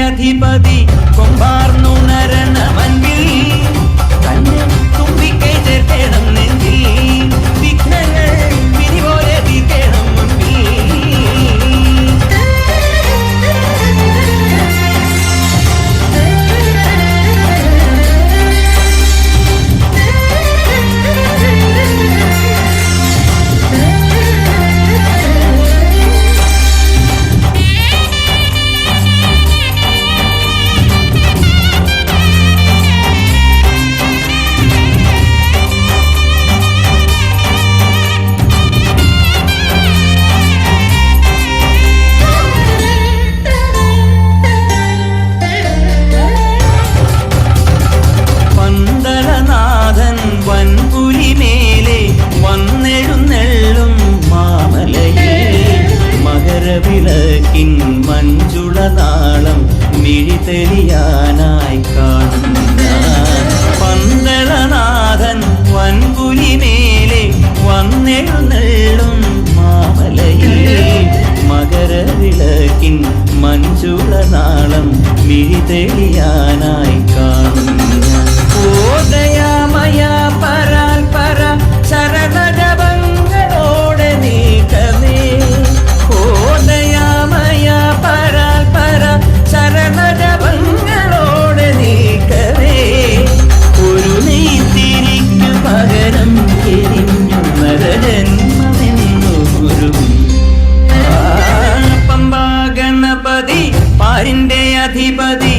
അധിപതി കൊമ്പാർന്നുണരണമൻപിൽ തന്നെ തുമ്പിക്കൈ ചേർക്കണം നെഞ്ചിൽ വിഘ്നങ്ങൾ വിധി പോലെ തീർക്കണം മുൻപിൽ വൻപുലിമേലെ വന്നെഴുന്നെള്ളും മാമലയിൽ മകരവിളക്കിൻ മഞ്ജുളനാളം മിഴിതെളിയാനായി കാണുന്ന പന്തളനാഥൻ വൻപുലിമേലെ വന്നെഴുന്നെള്ളും മാമലയിൽ മകരവിളക്കിൻ മഞ്ജുളനാളം മിഴിതെളിയാനായി കാണുന്ന ഓദയാമയ പരാൽ പര ശരണജപങ്ങളോടെ നീക്കമേ ഓദയാമയ പരാൽ പര ശരണജപങ്ങളോടെ നീക്കമേ ഒരു നെയ്ത്തിരിക്കു പകരം എരിഞ്ഞു നരജന്മമെന്നു ഗുരു പമ്പാ ഗണപതി പാരിന്റെ അധിപതി